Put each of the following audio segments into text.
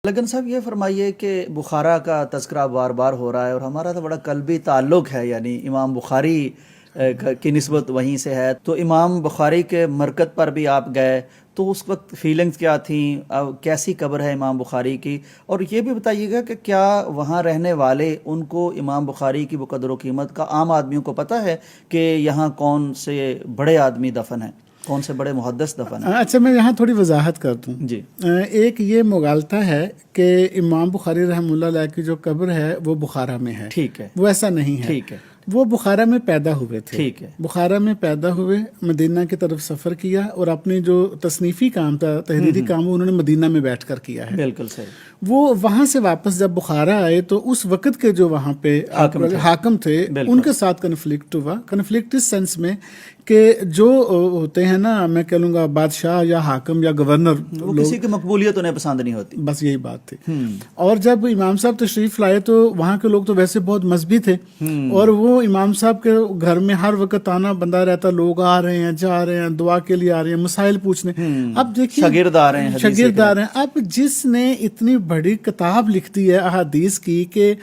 لیکن صاحب یہ فرمائیے کہ بخارا کا تذکرہ بار بار ہو رہا ہے اور ہمارا تو بڑا قلبی تعلق ہے، یعنی امام بخاری کی نسبت وہیں سے ہے، تو امام بخاری کے مرکز پر بھی آپ گئے تو اس وقت فیلنگز کیا تھیں، کیسی قبر ہے امام بخاری کی؟ اور یہ بھی بتائیے گا کہ کیا وہاں رہنے والے ان کو امام بخاری کی وہ قدر و قیمت کا عام آدمیوں کو پتہ ہے کہ یہاں کون سے بڑے آدمی دفن ہیں، کون سے بڑے محدث دفن ہیں؟ اچھا، میں یہاں تھوڑی وضاحت کر دوں. جی، ایک یہ مغالطہ ہے کہ امام بخاری رحمہ اللہ علیہ کی جو قبر ہے وہ بخارا میں ہے. ٹھیک ہے، وہ ایسا نہیں ہے. ٹھیک ہے، وہ بخارا میں پیدا ہوئے تھے. ٹھیک ہے، بخارا میں پیدا ہوئے، مدینہ کی طرف سفر کیا اور اپنی جو تصنیفی کام تھا، تحریری کام، وہ انہوں نے مدینہ میں بیٹھ کر کیا ہے. بالکل صحیح. وہ وہاں سے واپس جب بخارا آئے تو اس وقت کے جو وہاں پہ حاکم تھے ان کے ساتھ کنفلکٹ ہوا. کنفلکٹ اس سینس میں کہ جو ہوتے ہیں نا، میں کہہ لوں گا بادشاہ یا حاکم یا گورنر، وہ کسی کی مقبولیت انہیں پسند نہیں ہوتی. بس یہی بات تھی. اور جب امام صاحب تشریف لائے تو وہاں کے لوگ تو ویسے بہت مذہبی تھے اور وہ امام صاحب کے گھر میں ہر وقت آنا بندہ رہتا، لوگ آ رہے ہیں، جا رہے ہیں، دعا کے لیے آ رہے ہیں، مسائل پوچھنے. اب دیکھیے شاگرد آ رہے ہیں. اب جس نے اتنی بڑی کتاب لکھ دی ہے احادیث کی کہ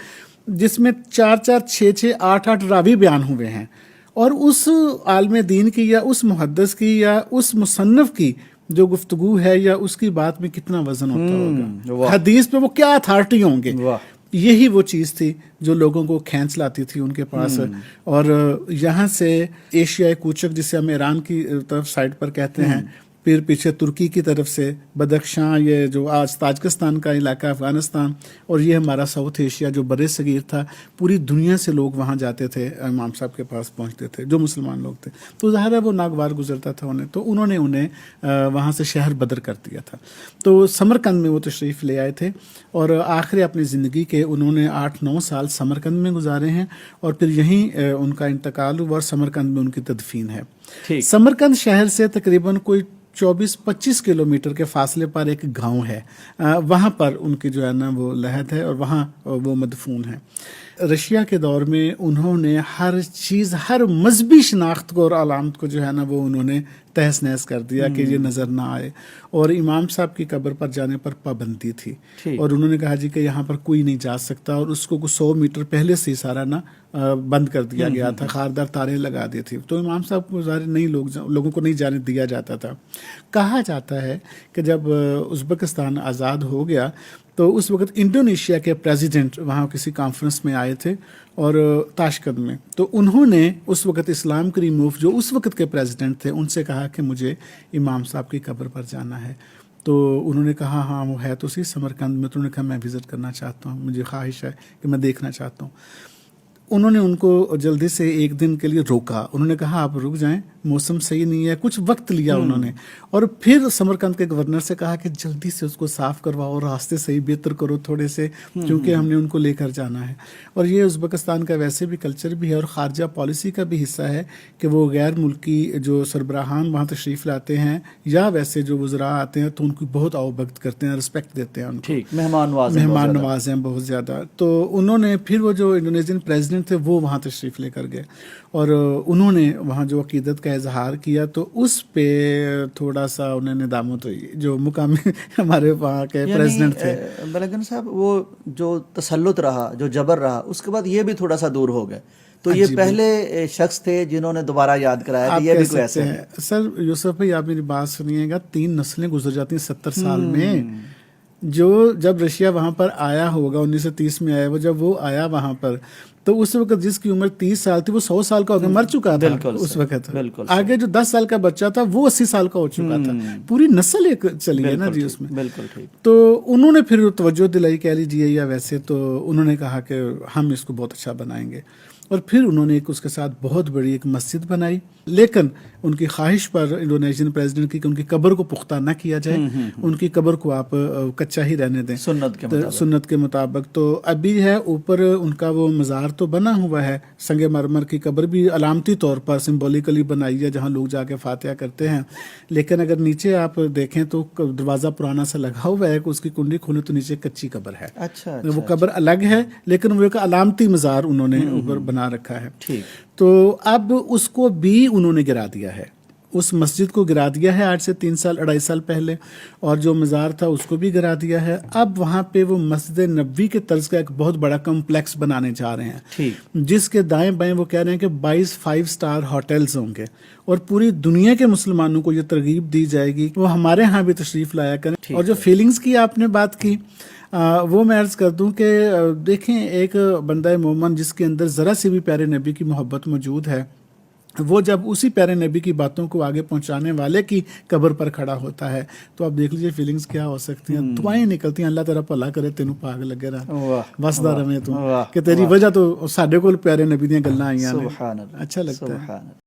جس میں 4 6 8 راوی بیان ہوئے ہیں، اور اس عالم دین کی یا اس محدث کی یا اس مصنف کی جو گفتگو ہے یا اس کی بات میں کتنا وزن ہوتا ہوگا، حدیث پہ وہ کیا اتھارٹی ہوں گے. یہی وہ چیز تھی جو لوگوں کو کھینچ لاتی تھی ان کے پاس. اور یہاں سے ایشیائی کوچک جسے ہم ایران کی طرف سائڈ پر کہتے ہیں، پھر پیچھے ترکی کی طرف سے بدخشاں، یہ جو آج تاجکستان کا علاقہ، افغانستان، اور یہ ہمارا ساؤتھ ایشیا جو بر صغیر تھا، پوری دنیا سے لوگ وہاں جاتے تھے، امام صاحب کے پاس پہنچتے تھے جو مسلمان لوگ تھے. تو ظاہر ہے وہ ناگوار گزرتا تھا انہیں، تو انہوں نے انہیں وہاں سے شہر بدر کر دیا تھا. تو سمرقند میں وہ تشریف لے آئے تھے اور آخر اپنی زندگی کے انہوں نے 8 9 سال سمرقند میں گزارے ہیں، اور پھر یہیں ان کا انتقال ہوا اور سمرقند میں ان کی تدفین ہے. سمرقند شہر سے تقریباً کوئی 24-25 کلومیٹر کے فاصلے پر ایک گاؤں ہے، وہاں پر ان کی جو ہے نا وہ لحد ہے اور وہاں وہ مدفون ہے. رشیا کے دور میں انہوں نے ہر چیز، ہر مذہبی شناخت کو اور علامت کو جو ہے نا وہ انہوں نے تہس نہس کر دیا کہ یہ نظر نہ آئے. اور امام صاحب کی قبر پر جانے پر پابندی تھی اور انہوں نے کہا جی کہ یہاں پر کوئی نہیں جا سکتا، اور اس کو 100 میٹر پہلے سے سارا نا بند کر دیا گیا تھا، خاردار تاریں لگا دی تھی. تو امام صاحب کو ظاہر نہیں لوگوں کو نہیں جانے دیا جاتا تھا. کہا جاتا ہے کہ جب ازبکستان آزاد ہو گیا تو اس وقت انڈونیشیا کے پریزیڈنٹ وہاں کسی کانفرنس میں آئے تھے اور تاشقند میں، تو انہوں نے اس وقت اسلام کریموف جو اس وقت کے پریزیڈنٹ تھے ان سے کہا کہ مجھے امام صاحب کی قبر پر جانا ہے. تو انہوں نے کہا ہاں وہ ہے تو سی سمرقند میں. تو انہوں نے کہا میں وزٹ کرنا چاہتا ہوں، مجھے خواہش ہے کہ میں دیکھنا چاہتا ہوں. انہوں نے ان کو جلدی سے 1 دن کے لیے روکا. انہوں نے کہا آپ رک جائیں، موسم صحیح نہیں ہے. کچھ وقت لیا انہوں نے، اور پھر سمرقند کے گورنر سے کہا کہ جلدی سے اس کو صاف کرواؤ، راستے صحیح بہتر کرو تھوڑے سے، کیونکہ ہم نے ان کو لے کر جانا ہے. اور یہ ازبکستان کا ویسے بھی کلچر بھی ہے اور خارجہ پالیسی کا بھی حصہ ہے کہ وہ غیر ملکی جو سربراہان وہاں تشریف لاتے ہیں یا ویسے جو وزراء آتے ہیں تو ان کی بہت آؤبھگت کرتے ہیں، رسپیکٹ دیتے ہیں ان کو. مہمان نواز ہیں بہت زیادہ. تو انہوں نے پھر وہ جو انڈونیشین پریزیڈنٹ تھے وہ وہاں تشریف لے کر گئے اور انہوں نے وہاں جو عقیدت کا اظہار کیا تو اس پہ تھوڑا سا انہیں ندامت ہوئی جو مقامی ہمارے وہاں کے پریزیڈنٹ تھے. بلگن صاحب وہ جو تسلط رہا، جو جبر رہا، اس کے بعد یہ بھی تھوڑا سا دور ہو گئے. تو یہ پہلے شخص تھے جنہوں نے دوبارہ یاد کرایا کہ یہ بھی کوئی ایسا ہے. سر یوسف بھائی آپ میری بات سنیے گا، 3 نسلیں گزر جاتی ہیں 70 سال میں. جو جب رشیا وہاں پر آیا ہوگا 1930 میں آیا وہ، جب وہ آیا وہاں پر تو اس وقت جس کی عمر 30 سال تھی وہ 100 سال کا ہو گیا، مر چکا تھا اس وقت. آگے جو 10 سال کا بچہ تھا وہ 80 سال کا ہو چکا تھا. پوری نسل ایک چلی ہے نا جی اس میں. بالکل ٹھیک. تو انہوں نے پھر توجہ دلائی کہہ لیجیے یا ویسے، تو انہوں نے کہا کہ ہم اس کو بہت اچھا بنائیں گے، اور پھر انہوں نے اس کے ساتھ بہت بڑی ایک مسجد بنائی. لیکن ان کی خواہش پر انڈونیشین پریزیڈنٹ کی کہ ان کی قبر کو پختہ نہ کیا جائے، ان کی قبر کو آپ کچا ہی رہنے دیں سنت کے مطابق. تو ابھی ہے اوپر ان کا وہ مزار تو بنا ہوا ہے، سنگ مرمر کی قبر بھی علامتی طور پر سمبولیکلی بنائی ہے جہاں لوگ جا کے فاتحہ کرتے ہیں. لیکن اگر نیچے آپ دیکھیں تو دروازہ پرانا سا لگا ہوا ہے کہ اس کی کنڈی کھولے تو نیچے کچی قبر ہے. وہ قبر الگ ہے لیکن وہ ایک علامتی مزار انہوں نے اوپر بنا رکھا ہے. تو اب اس کو بھی انہوں نے گرا دیا ہے. اس مسجد کو گرا دیا ہے آج سے 2.5 سال پہلے، اور جو مزار تھا اس کو بھی گرا دیا ہے. اب وہاں پہ وہ مسجد نبوی کے طرز کا ایک بہت بڑا کمپلیکس بنانے جا رہے ہیں، ٹھیک. جس کے دائیں بائیں وہ کہہ رہے ہیں کہ 22 5 اسٹار ہوٹلز ہوں گے، اور پوری دنیا کے مسلمانوں کو یہ ترغیب دی جائے گی کہ وہ ہمارے ہاں بھی تشریف لایا کریں. اور جو فیلنگز کی آپ نے بات کی، وہ میں عرض کر دوں کہ دیکھیں، ایک بندہ مومن جس کے اندر ذرا سی بھی پیارے نبی کی محبت موجود ہے، وہ جب اسی پیارے نبی کی باتوں کو آگے پہنچانے والے کی قبر پر کھڑا ہوتا ہے تو آپ دیکھ لیجئے فیلنگز کیا ہو سکتی ہیں. دعائیں نکلتی ہیں، اللہ تیرا بھلا کرے، تینوں پاگ لگے رہا، وسدا رہے تو، کہ تیری وجہ تو ساڈے کول پیارے نبی دیاں گلاں آئیاں نے. سبحان اللہ، اچھا لگتا ہے. سبحان اللہ.